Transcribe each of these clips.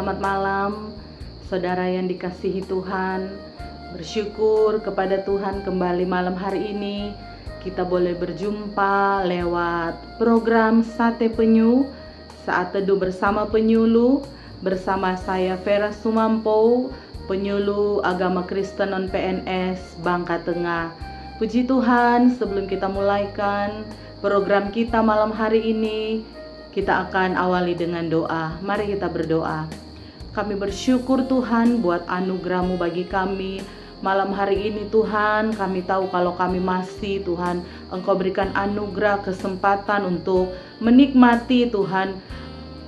Selamat malam, saudara yang dikasihi Tuhan. Bersyukur kepada Tuhan kembali malam hari ini kita boleh berjumpa lewat program Sate Penyu, Saat Teduh bersama Penyuluh, bersama saya Vera Sumampo, Penyuluh Agama Kristen non-PNS Bangka Tengah. Puji Tuhan, sebelum kita mulaikan program kita malam hari ini, kita akan awali dengan doa. Mari kita berdoa. Kami bersyukur Tuhan buat anugerah-Mu bagi kami. Malam hari ini Tuhan, kami tahu kalau kami masih Tuhan, Engkau berikan anugerah kesempatan untuk menikmati Tuhan,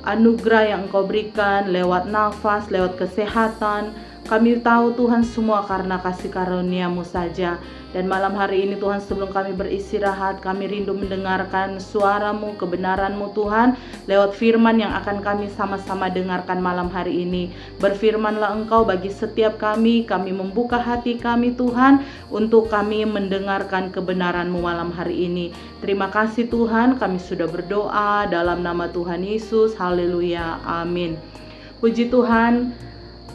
anugerah yang Engkau berikan lewat nafas, lewat kesehatan. Kami tahu Tuhan semua karena kasih karunia-Mu saja. Dan malam hari ini Tuhan, sebelum kami beristirahat, kami rindu mendengarkan suara-Mu, kebenaran-Mu Tuhan, lewat firman yang akan kami sama-sama dengarkan malam hari ini. Berfirmanlah Engkau bagi setiap kami membuka hati kami Tuhan, untuk kami mendengarkan kebenaran-Mu malam hari ini. Terima kasih Tuhan, kami sudah berdoa dalam nama Tuhan Yesus, haleluya, amin. Puji Tuhan.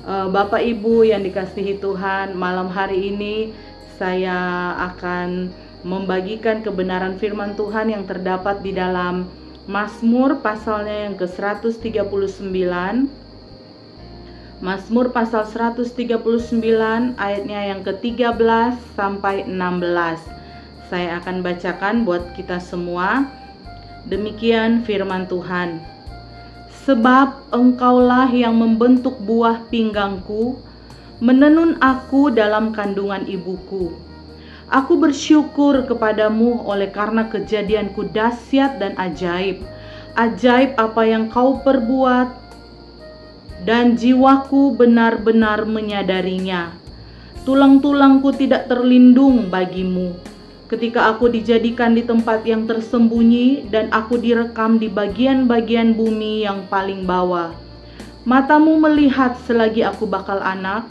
Bapak Ibu yang dikasihi Tuhan, malam hari ini saya akan membagikan kebenaran firman Tuhan yang terdapat di dalam Mazmur pasalnya yang ke-139. Mazmur pasal 139 ayatnya yang ke-13 sampai 16. Saya akan bacakan buat kita semua. Demikian firman Tuhan. Sebab Engkaulah yang membentuk buah pinggangku, menenun aku dalam kandungan ibuku. Aku bersyukur kepadamu oleh karena kejadianku dahsyat dan ajaib. Ajaib apa yang Kau perbuat, dan jiwaku benar-benar menyadarinya. Tulang-tulangku tidak terlindung bagimu. Ketika aku dijadikan di tempat yang tersembunyi dan aku direkam di bagian-bagian bumi yang paling bawah. Matamu melihat selagi aku bakal anak,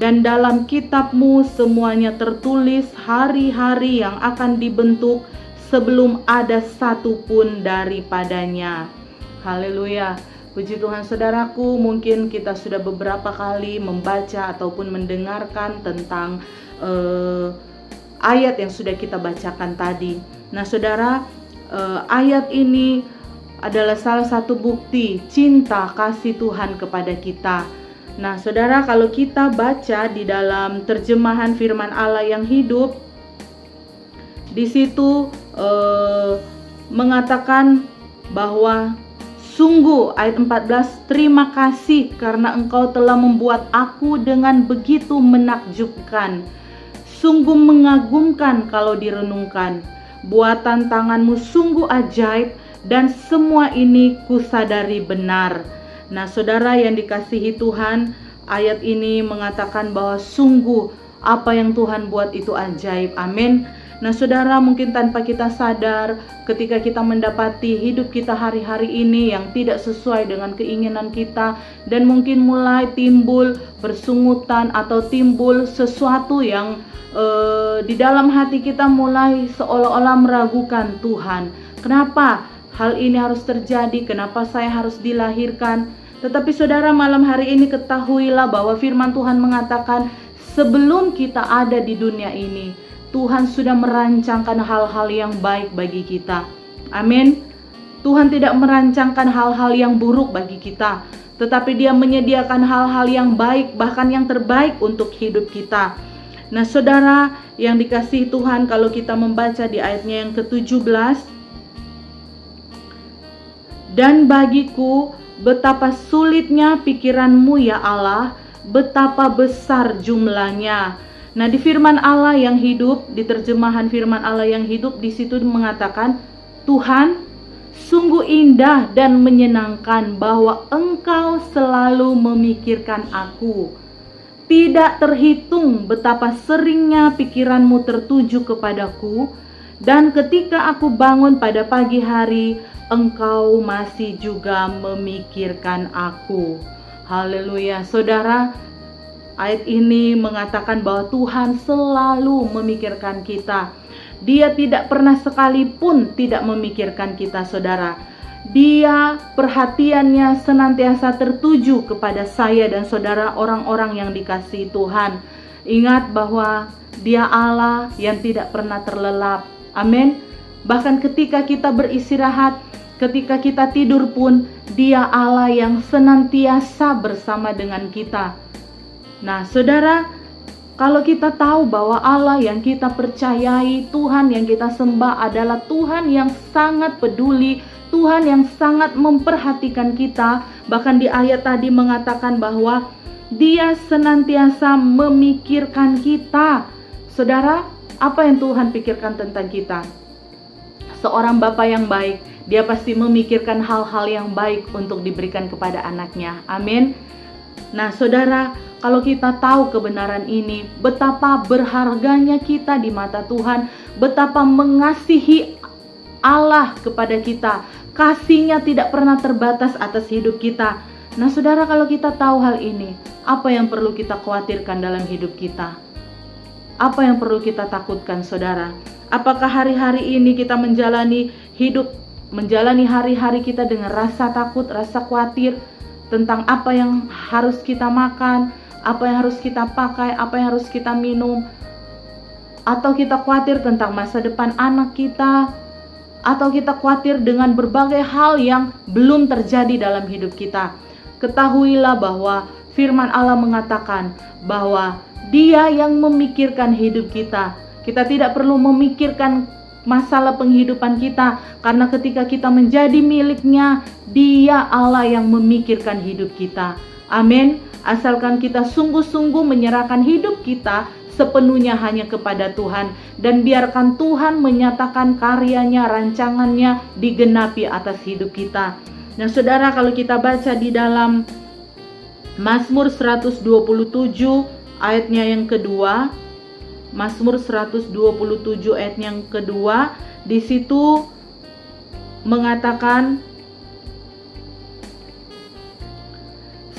dan dalam kitab-Mu semuanya tertulis hari-hari yang akan dibentuk sebelum ada satu pun daripadanya. Haleluya. Puji Tuhan saudaraku, mungkin kita sudah beberapa kali membaca ataupun mendengarkan tentang ayat yang sudah kita bacakan tadi. Nah saudara, ayat ini adalah salah satu bukti cinta kasih Tuhan kepada kita. Nah saudara, kalau kita baca di dalam terjemahan firman Allah yang hidup, di situ mengatakan bahwa sungguh, ayat 14, terima kasih karena Engkau telah membuat aku dengan begitu menakjubkan. Sungguh mengagumkan kalau direnungkan. Buatan tangan-Mu sungguh ajaib, dan semua ini kusadari benar. Nah saudara yang dikasihi Tuhan, ayat ini mengatakan bahwa sungguh apa yang Tuhan buat itu ajaib. Amin. Nah saudara, mungkin tanpa kita sadar, ketika kita mendapati hidup kita hari-hari ini yang tidak sesuai dengan keinginan kita, dan mungkin mulai timbul bersungutan atau timbul sesuatu yang di dalam hati kita mulai seolah-olah meragukan Tuhan. Kenapa hal ini harus terjadi? Kenapa saya harus dilahirkan? Tetapi saudara, malam hari ini ketahuilah bahwa firman Tuhan mengatakan sebelum kita ada di dunia ini, Tuhan sudah merancangkan hal-hal yang baik bagi kita. Amin. Tuhan tidak merancangkan hal-hal yang buruk bagi kita, tetapi Dia menyediakan hal-hal yang baik, bahkan yang terbaik untuk hidup kita. Nah saudara yang dikasihi Tuhan, kalau kita membaca di ayatnya yang ke-17, dan bagiku betapa sulitnya pikiran-Mu ya Allah, betapa besar jumlahnya. Nah di firman Allah yang hidup, di terjemahan firman Allah yang hidup, di situ mengatakan, Tuhan, sungguh indah dan menyenangkan bahwa Engkau selalu memikirkan aku. Tidak terhitung betapa seringnya pikiran-Mu tertuju kepadaku, dan ketika aku bangun pada pagi hari, Engkau masih juga memikirkan aku. Haleluya. Saudara, ayat ini mengatakan bahwa Tuhan selalu memikirkan kita. Dia tidak pernah sekalipun tidak memikirkan kita saudara. Dia perhatiannya senantiasa tertuju kepada saya dan saudara orang-orang yang dikasihi Tuhan. Ingat bahwa Dia Allah yang tidak pernah terlelap. Amin. Bahkan ketika kita beristirahat, ketika kita tidur pun, Dia Allah yang senantiasa bersama dengan kita. Nah, saudara, kalau kita tahu bahwa Allah yang kita percayai, Tuhan yang kita sembah adalah Tuhan yang sangat peduli, Tuhan yang sangat memperhatikan kita. Bahkan di ayat tadi mengatakan bahwa Dia senantiasa memikirkan kita. Saudara, apa yang Tuhan pikirkan tentang kita? Seorang bapa yang baik, dia pasti memikirkan hal-hal yang baik untuk diberikan kepada anaknya. Amin. Nah, saudara, kalau kita tahu kebenaran ini, betapa berharganya kita di mata Tuhan, betapa mengasihi Allah kepada kita, kasih-Nya tidak pernah terbatas atas hidup kita. Nah, saudara, kalau kita tahu hal ini, apa yang perlu kita khawatirkan dalam hidup kita? Apa yang perlu kita takutkan, saudara? Apakah hari-hari ini kita menjalani hari-hari kita dengan rasa takut, rasa khawatir tentang apa yang harus kita makan, apa yang harus kita pakai, apa yang harus kita minum? Atau kita khawatir tentang masa depan anak kita? Atau kita khawatir dengan berbagai hal yang belum terjadi dalam hidup kita? Ketahuilah bahwa firman Allah mengatakan bahwa Dia yang memikirkan hidup kita. Kita tidak perlu memikirkan masalah penghidupan kita, karena ketika kita menjadi milik-Nya, Dia Allah yang memikirkan hidup kita. Amin. Asalkan kita sungguh-sungguh menyerahkan hidup kita sepenuhnya hanya kepada Tuhan, dan biarkan Tuhan menyatakan karyanya, rancangannya digenapi atas hidup kita. Nah, saudara, kalau kita baca di dalam Mazmur 127 ayatnya yang kedua, Mazmur 127 ayat yang kedua, di situ mengatakan,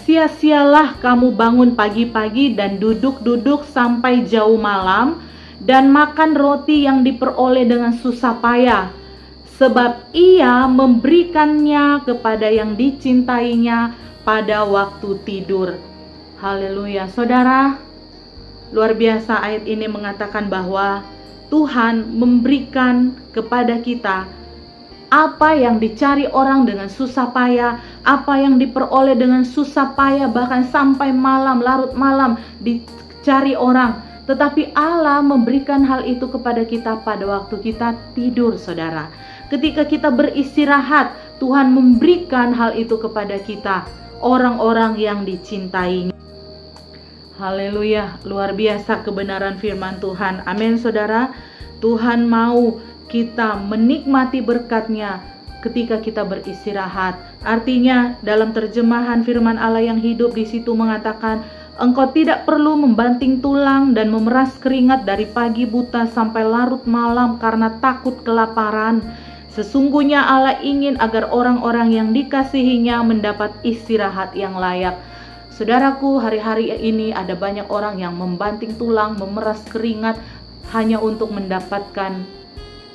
sia-sialah kamu bangun pagi-pagi dan duduk-duduk sampai jauh malam, dan makan roti yang diperoleh dengan susah payah, sebab Ia memberikannya kepada yang dicintainya pada waktu tidur. Haleluya. Saudara, luar biasa ayat ini mengatakan bahwa Tuhan memberikan kepada kita apa yang dicari orang dengan susah payah, apa yang diperoleh dengan susah payah, bahkan sampai malam, larut malam dicari orang. Tetapi Allah memberikan hal itu kepada kita pada waktu kita tidur, saudara. Ketika kita beristirahat, Tuhan memberikan hal itu kepada kita, orang-orang yang dicintai. Haleluya, luar biasa kebenaran firman Tuhan. Amin, saudara. Tuhan mau kita menikmati berkat-Nya ketika kita beristirahat. Artinya dalam terjemahan firman Allah yang hidup di situ mengatakan, engkau tidak perlu membanting tulang dan memeras keringat dari pagi buta sampai larut malam karena takut kelaparan. Sesungguhnya Allah ingin agar orang-orang yang dikasihi-Nya mendapat istirahat yang layak. Saudaraku, hari-hari ini ada banyak orang yang membanting tulang, memeras keringat hanya untuk mendapatkan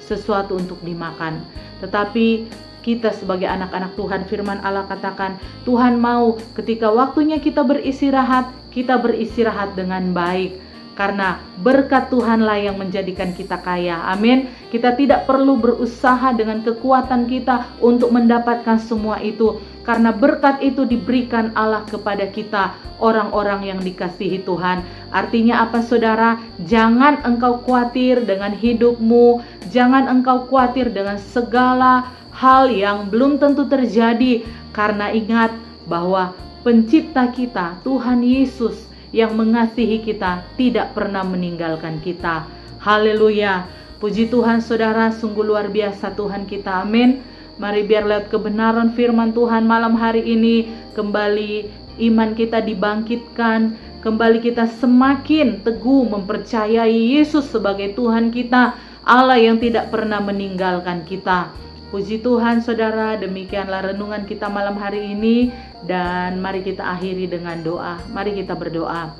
sesuatu untuk dimakan. Tetapi kita sebagai anak-anak Tuhan, firman Allah katakan, Tuhan mau ketika waktunya kita beristirahat dengan baik. Karena berkat Tuhanlah yang menjadikan kita kaya. Amin. Kita tidak perlu berusaha dengan kekuatan kita untuk mendapatkan semua itu. Karena berkat itu diberikan Allah kepada kita, orang-orang yang dikasihi Tuhan. Artinya apa, saudara? Jangan engkau khawatir dengan hidupmu. Jangan engkau khawatir dengan segala hal yang belum tentu terjadi. Karena ingat bahwa pencipta kita, Tuhan Yesus, yang mengasihi kita, tidak pernah meninggalkan kita. Haleluya. Puji Tuhan, saudara, sungguh luar biasa Tuhan kita. Amin. Mari biar lewat kebenaran firman Tuhan malam hari ini, kembali iman kita dibangkitkan, kembali kita semakin teguh mempercayai Yesus sebagai Tuhan kita, Allah yang tidak pernah meninggalkan kita. Puji Tuhan, saudara, demikianlah renungan kita malam hari ini, dan mari kita akhiri dengan doa. Mari kita berdoa.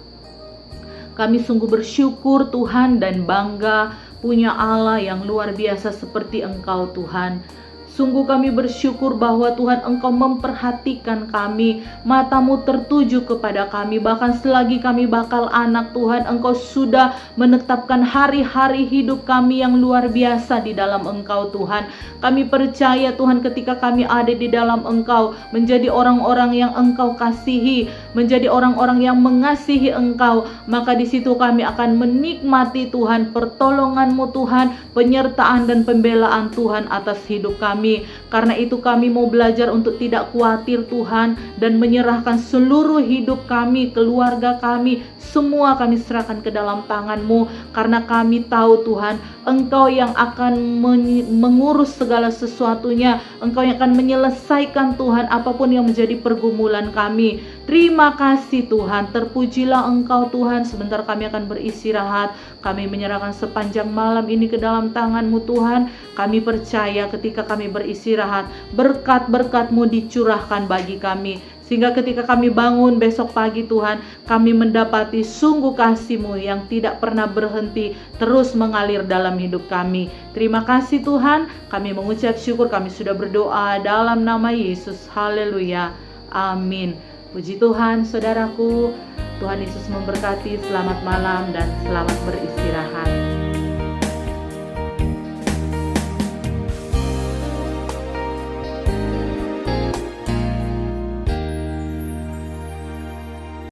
Kami sungguh bersyukur Tuhan dan bangga punya Allah yang luar biasa seperti Engkau, Tuhan. Sungguh kami bersyukur bahwa Tuhan Engkau memperhatikan kami, matamu tertuju kepada kami. Bahkan selagi kami bakal anak Tuhan, Engkau sudah menetapkan hari-hari hidup kami yang luar biasa di dalam Engkau Tuhan. Kami percaya Tuhan, ketika kami ada di dalam Engkau, menjadi orang-orang yang Engkau kasihi, menjadi orang-orang yang mengasihi Engkau, maka di situ kami akan menikmati Tuhan pertolongan-Mu Tuhan, penyertaan dan pembelaan Tuhan atas hidup kami. Karena itu kami mau belajar untuk tidak khawatir Tuhan, dan menyerahkan seluruh hidup kami, keluarga kami, semua kami serahkan ke dalam tangan-Mu. Karena kami tahu Tuhan, Engkau yang akan mengurus segala sesuatunya, Engkau yang akan menyelesaikan Tuhan apapun yang menjadi pergumulan kami. Terima kasih Tuhan, terpujilah Engkau Tuhan. Sebentar kami akan beristirahat. Kami menyerahkan sepanjang malam ini ke dalam tangan-Mu Tuhan. Kami percaya ketika kami beristirahat, berkat-berkat-Mu dicurahkan bagi kami, sehingga ketika kami bangun besok pagi Tuhan, kami mendapati sungguh kasih-Mu yang tidak pernah berhenti, terus mengalir dalam hidup kami. Terima kasih Tuhan, kami mengucap syukur, kami sudah berdoa dalam nama Yesus. Haleluya, amin. Puji Tuhan saudaraku, Tuhan Yesus memberkati. Selamat malam dan selamat beristirahat.